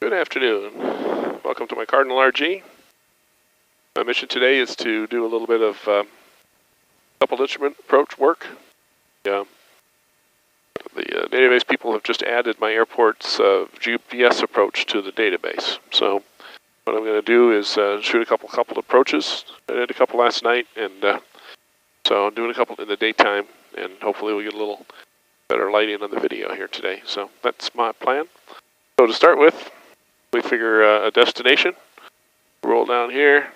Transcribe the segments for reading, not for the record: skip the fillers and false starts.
Good afternoon. Welcome to my Cardinal RG. My mission today is to do a little bit of coupled instrument approach work. The database people have just added my airport's GPS approach to the database. So what I'm going to do is shoot a coupled approaches. I did a couple last night, and so I'm doing a couple in the daytime, and hopefully we get a little better lighting on the video here today. So that's my plan. So to start with, we figure a destination, roll down here,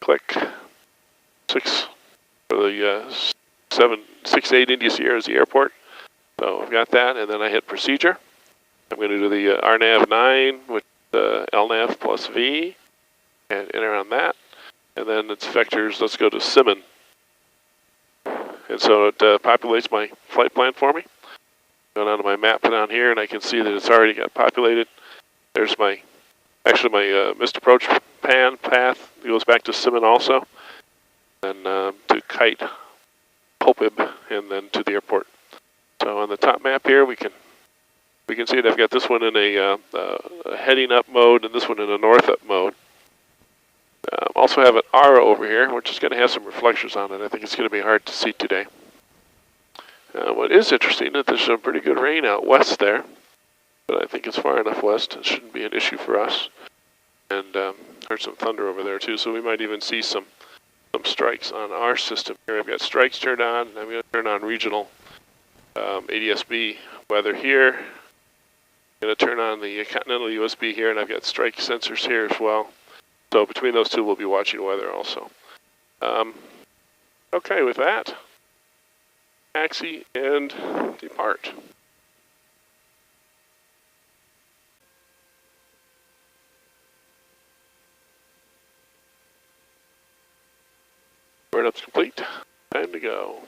click 6 for the 768 India Sierra is the airport. So I've got that, and then I hit procedure. I'm going to do the RNAV 9 with the LNAV plus V, and enter on that. And then it's vectors, let's go to Simon. And so it populates my flight plan for me. Going onto my map down here, and I can see that it's already got populated. There's my missed approach path. It goes back to Simon also, and to Kite, Pulpib, and then to the airport. So on the top map here, we can see it. I've got this one in a heading up mode, and this one in a north up mode. Also have an ARA over here, which is going to have some reflections on it. I think it's going to be hard to see today. What is interesting is that there's some pretty good rain out west there. But I think it's far enough west, it shouldn't be an issue for us. And heard some thunder over there too, so we might even see some strikes on our system here. I've got strikes turned on, and I'm going to turn on regional ADSB weather here. I'm going to turn on the continental USB here, and I've got strike sensors here as well. So between those two, we'll be watching weather also. Okay, with that, taxi and depart. Burn-up's complete. Time to go.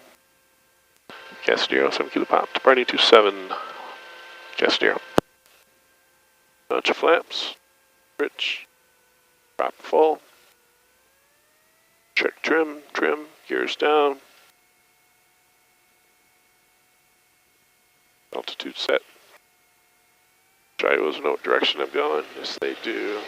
Casa de Aero, 7 kilo pop, departing 27. Casa de Aero. Bunch of flaps. Rich. Prop full. Check trim, gears down. Altitude set. Gyros know what direction I'm going. Yes, they do.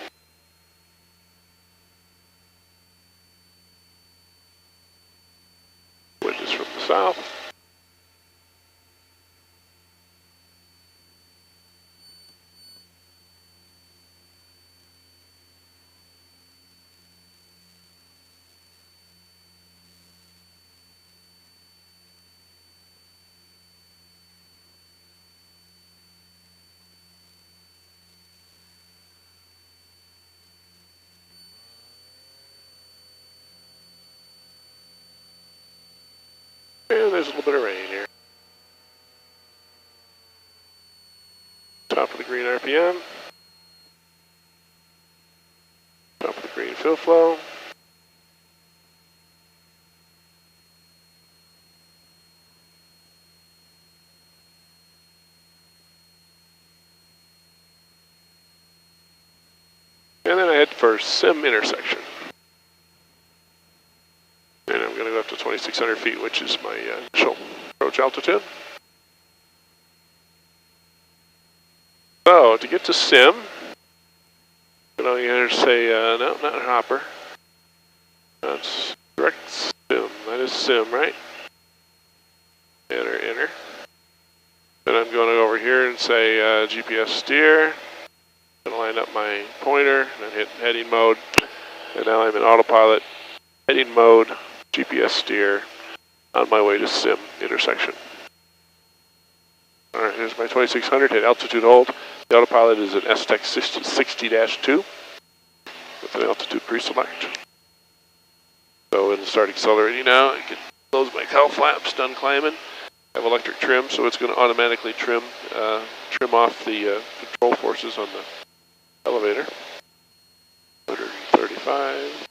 Wind is from the south. And there's a little bit of rain here. Top of the green RPM. Top of the green fill flow. And then I head for Sim intersection. And I'm going to go up to 2,600 feet, which is my initial approach altitude. So, to get to Sim, you know, you enter say, no, not Hopper. That's direct Sim. That is Sim, right? Enter. Then I'm going to go over here and say GPS steer. I'm going to line up my pointer and hit heading mode. And now I'm in autopilot, heading mode, GPS steer, on my way to Sim intersection. All right, here's my 2,600, hit altitude hold. The autopilot is an Stec 60-2 with an altitude pre-select. So it'll start accelerating now. I can close my cowl flaps, done climbing. I have electric trim, so it's going to automatically trim off the control forces on the elevator. 135,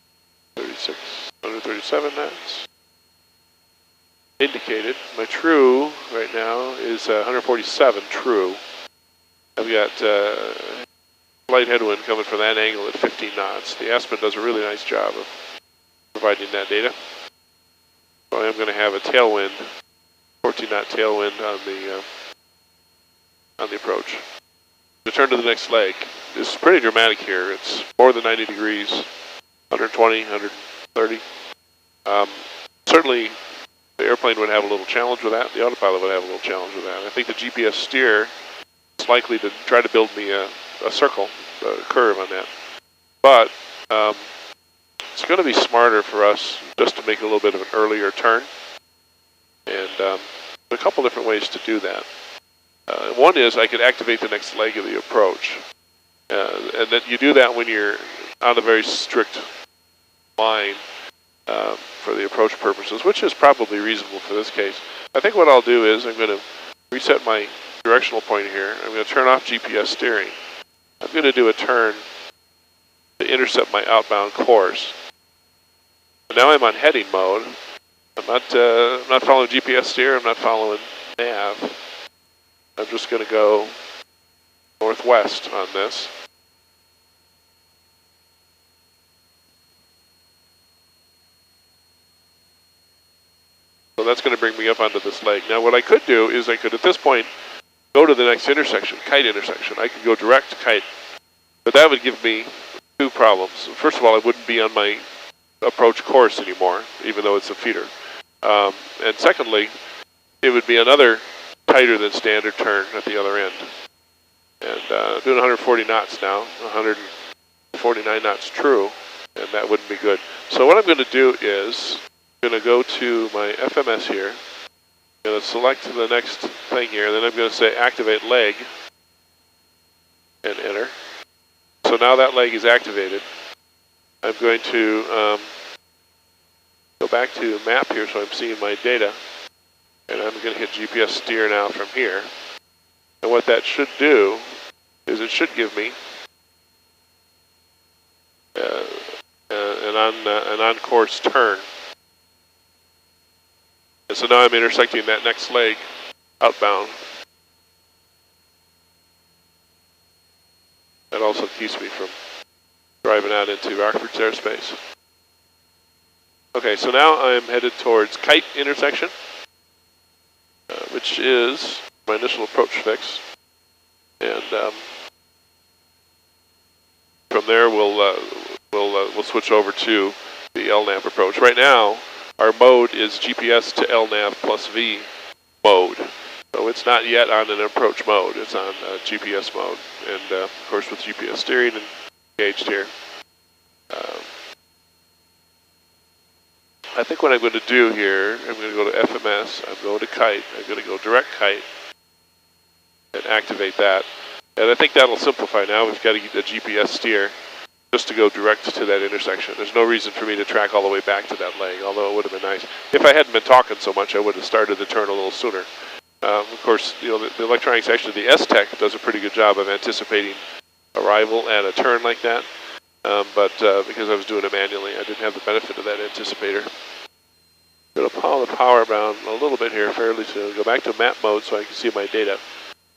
36, 137 knots. Indicated. My true right now is 147 true. I've got light headwind coming from that angle at 15 knots. The Aspen does a really nice job of providing that data. So I am going to have a tailwind, 14 knot tailwind on the approach. to turn to the next leg. It's pretty dramatic here. It's more than 90 degrees, 120, 130. Certainly, the airplane would have a little challenge with that. The autopilot would have a little challenge with that. I think the GPS steer is likely to try to build me a circle, a curve on that. But it's going to be smarter for us just to make a little bit of an earlier turn. And a couple different ways to do that. One is I could activate the next leg of the approach. And then you do that when you're on a very strict line for the approach purposes, which is probably reasonable for this case. I think what I'll do is I'm going to reset my directional point here. I'm going to turn off GPS steering. I'm going to do a turn to intercept my outbound course. And now I'm on heading mode. I'm not following GPS steer. I'm not following nav. I'm just going to go northwest on this. So that's going to bring me up onto this leg. Now what I could do is I could at this point go to the next intersection, kite intersection. I could go direct to kite, but that would give me two problems. First of all, I wouldn't be on my approach course anymore, even though it's a feeder. And secondly, it would be another tighter than standard turn at the other end. And doing 140 knots now, 149 knots true, and that wouldn't be good. So what I'm going to do is I'm going to go to my FMS here. I'm going to select the next thing here, and then I'm going to say activate leg and enter. So now that leg is activated. I'm going to go back to map here so I'm seeing my data. And I'm going to hit GPS steer now from here. And what that should do is it should give me an on-course turn. And so now I'm intersecting that next leg outbound. That also keeps me from driving out into Rockford's airspace. Okay, so now I'm headed towards kite intersection, which is my initial approach fix. And from there we'll switch over to the LNAV approach. Right now, our mode is GPS to LNAV plus V mode. So it's not yet on an approach mode, it's on GPS mode. And of course with GPS steering engaged here. I think what I'm going to do here, I'm going to go to FMS, I'm going to kite, I'm going to go direct kite and activate that. And I think that'll simplify now. We've got to get a GPS steer just to go direct to that intersection. There's no reason for me to track all the way back to that leg, although it would have been nice. If I hadn't been talking so much, I would have started the turn a little sooner. Of course, you know, the electronics, actually the Stec does a pretty good job of anticipating arrival at a turn like that. But because I was doing it manually, I didn't have the benefit of that anticipator. I'm going to pull the power down a little bit here fairly soon. Go back to map mode so I can see my data.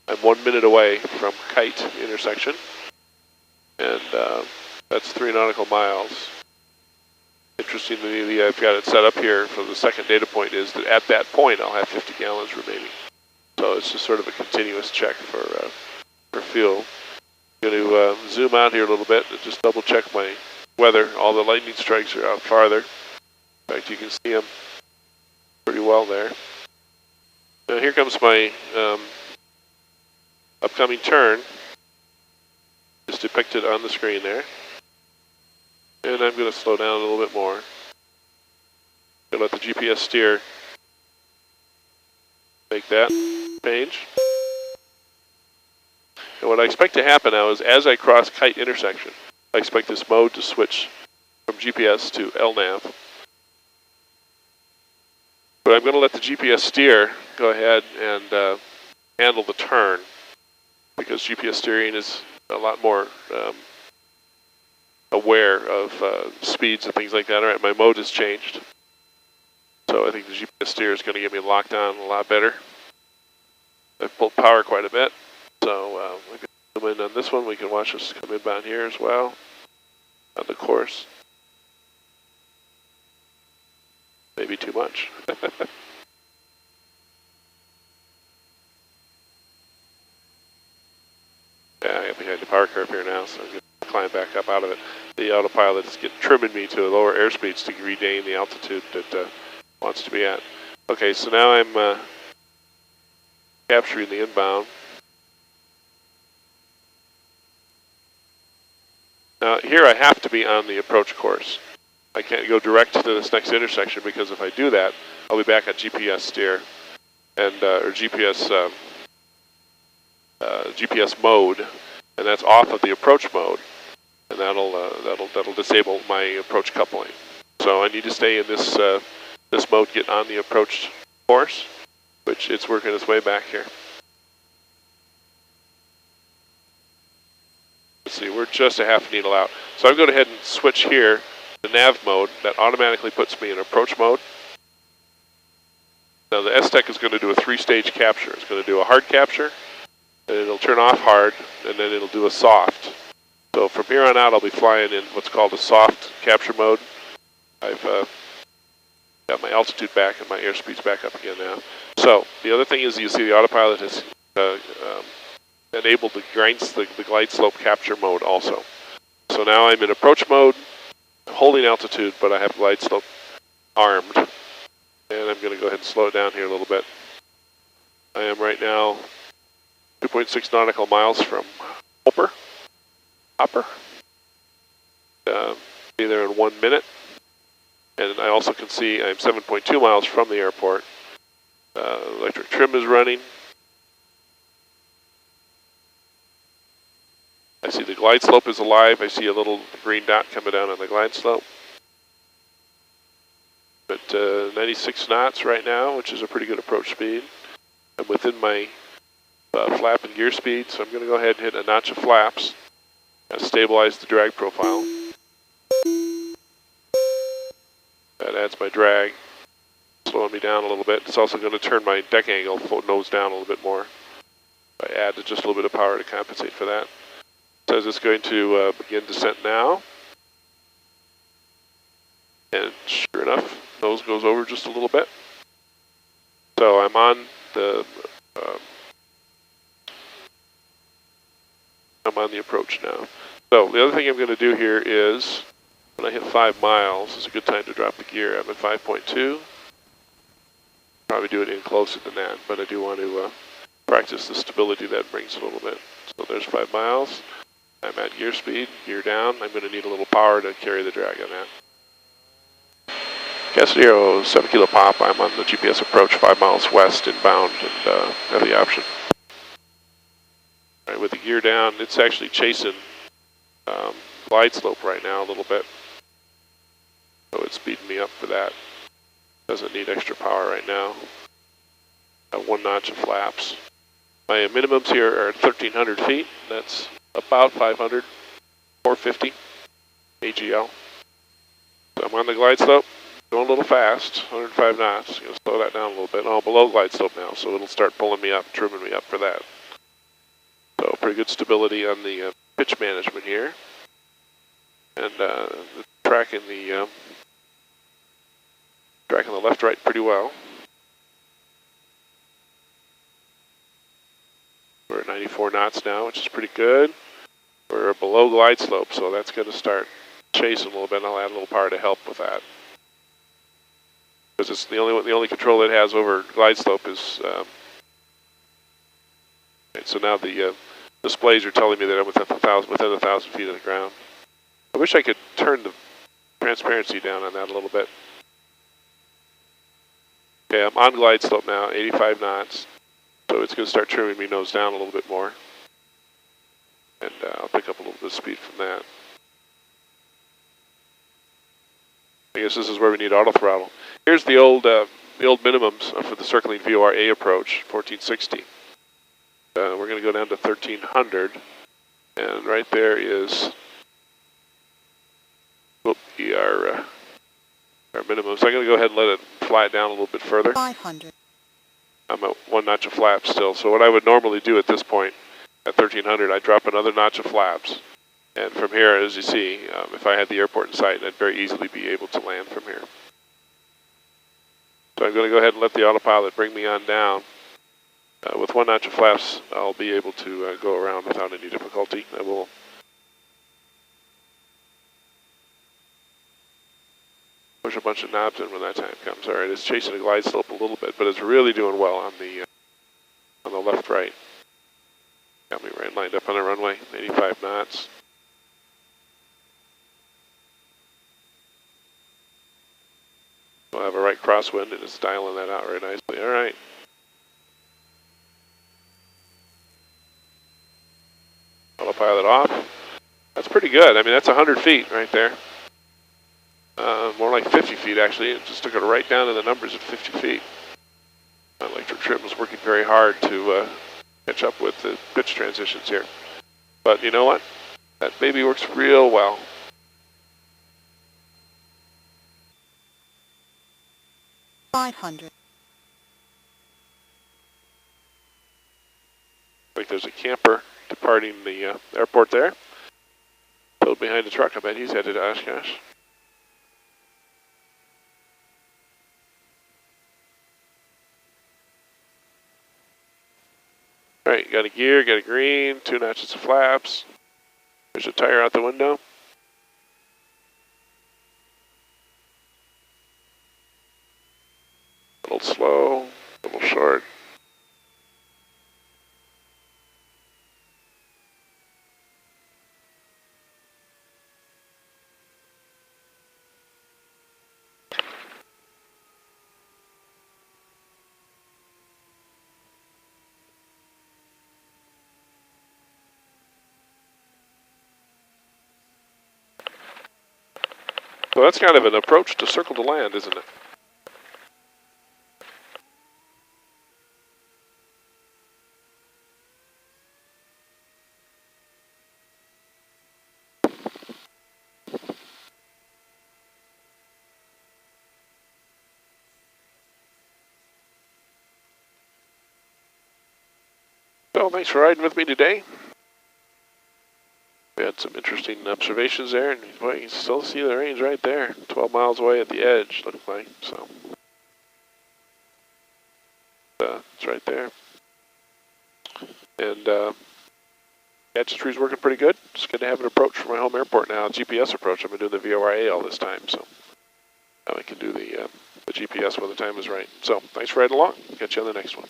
I'm 1 minute away from kite intersection. And that's 3 nautical miles. Interestingly, I've got it set up here for the second data point is that at that point I'll have 50 gallons remaining. So it's just sort of a continuous check for fuel. I'm going to zoom out here a little bit and just double check my weather. All the lightning strikes are out farther. In fact, you can see them pretty well there. Now here comes my upcoming turn. It's depicted on the screen there. And I'm going to slow down a little bit more. Going to let the GPS steer make that change. And what I expect to happen now is as I cross kite intersection, I expect this mode to switch from GPS to LNAV. But I'm going to let the GPS steer go ahead and handle the turn because GPS steering is a lot more aware of speeds and things like that. All right, my mode has changed. So I think the GPS steer is going to get me locked on a lot better. I've pulled power quite a bit. So we can zoom in on this one. We can watch us come in down here as well on the course. Maybe too much. Yeah, got behind the power curve here now, so I'm going to climb back up out of it. The autopilot is trimming me to lower airspeeds to regain the altitude that wants to be at. Okay, so now I'm capturing the inbound. Now here I have to be on the approach course. I can't go direct to this next intersection because if I do that, I'll be back at GPS steer and or GPS GPS mode, and that's off of the approach mode, and that'll disable my approach coupling. So I need to stay in this this mode, get on the approach course, which it's working its way back here. Let's see, we're just a half needle out. So I'm going to go ahead and switch here to nav mode. That automatically puts me in approach mode. Now the Stec is going to do a 3-stage capture. It's going to do a hard capture, and it'll turn off hard, and then it'll do a soft. So from here on out, I'll be flying in what's called a soft capture mode. I've got my altitude back and my airspeed's back up again now. So the other thing is you see the autopilot has enabled the glide slope capture mode also. So now I'm in approach mode, holding altitude, but I have glide slope armed. And I'm going to go ahead and slow it down here a little bit. I am right now 2.6 nautical miles from Hopper. Be there in 1 minute. And I also can see I'm 7.2 miles from the airport. Electric trim is running. I see the glide slope is alive. I see a little green dot coming down on the glide slope. At 96 knots right now, which is a pretty good approach speed. I'm within my flap and gear speed, so I'm going to go ahead and hit a notch of flaps and stabilize the drag profile. That adds my drag, slowing me down a little bit. It's also going to turn my deck angle nose down a little bit more. I add just a little bit of power to compensate for that. It says it's going to begin descent now. And sure enough, nose goes over just a little bit. So I'm on the approach now. So the other thing I'm going to do here is, when I hit 5 miles, it's a good time to drop the gear. I'm at 5.2. Probably do it in closer than that, but I do want to practice the stability that brings a little bit. So there's 5 miles. I'm at gear speed, gear down. I'm going to need a little power to carry the drag on that. Casa de Aero, 7 kilo pop. I'm on the GPS approach 5 miles west inbound and have the option. All right, with the gear down, it's actually chasing glide slope right now a little bit. So it's speeding me up for that. Doesn't need extra power right now. 1 notch of flaps. My minimums here are 1,300 feet. That's about 500, 450 AGL. So I'm on the glide slope, going a little fast, 105 knots. Going to slow that down a little bit. Oh, below glide slope now, so it'll start pulling me up, trimming me up for that. So pretty good stability on the pitch management here. And tracking the left-right pretty well. We're at 94 knots now, which is pretty good. We're below glide slope, so that's going to start chasing a little bit, and I'll add a little power to help with that. Because it's the only control it has over glide slope is. Right, so now the displays are telling me that I'm within 1,000 feet of the ground. I wish I could turn the transparency down on that a little bit. Okay, I'm on glide slope now, 85 knots. So it's going to start trimming me nose down a little bit more. And I'll pick up a little bit of speed from that. I guess this is where we need auto throttle. Here's the old minimums for the circling VOR-A approach, 1460. We're going to go down to 1,300. And right there is our minimum. So I'm going to go ahead and let it fly it down a little bit further. 500. I'm at 1 notch of flaps still. So what I would normally do at this point, at 1,300, I'd drop another notch of flaps. And from here, as you see, if I had the airport in sight, I'd very easily be able to land from here. So I'm going to go ahead and let the autopilot bring me on down. With 1 notch of flaps, I'll be able to go around without any difficulty. I will push a bunch of knobs in when that time comes. All right, it's chasing a glide slope a little bit, but it's really doing well on the left-right. Got me right lined up on the runway, 85 knots. We'll have a right crosswind, and it's dialing that out very nicely. All right. Autopilot off. That's pretty good. I mean, that's 100 feet right there. More like 50 feet, actually. It just took it right down to the numbers at 50 feet. Electric trim was working very hard to catch up with the pitch transitions here. But you know what? That baby works real well. Like there's a camper departing the airport there. Pulled behind the truck. I bet he's headed to Oshkosh. All right, got a gear, got a green, 2 notches of flaps. There's a tire out the window. A little slow, a little short. So that's kind of an approach to circle to land, isn't it? So thanks for riding with me today. We had some interesting observations there, and boy, you can still see the range right there, 12 miles away at the edge, looks like. So it's right there. And gadgetry's working pretty good. It's good to have an approach for my home airport now, GPS approach. I've been doing the VORA all this time, so now I can do the GPS when the time is right. So thanks for riding along. Catch you on the next one.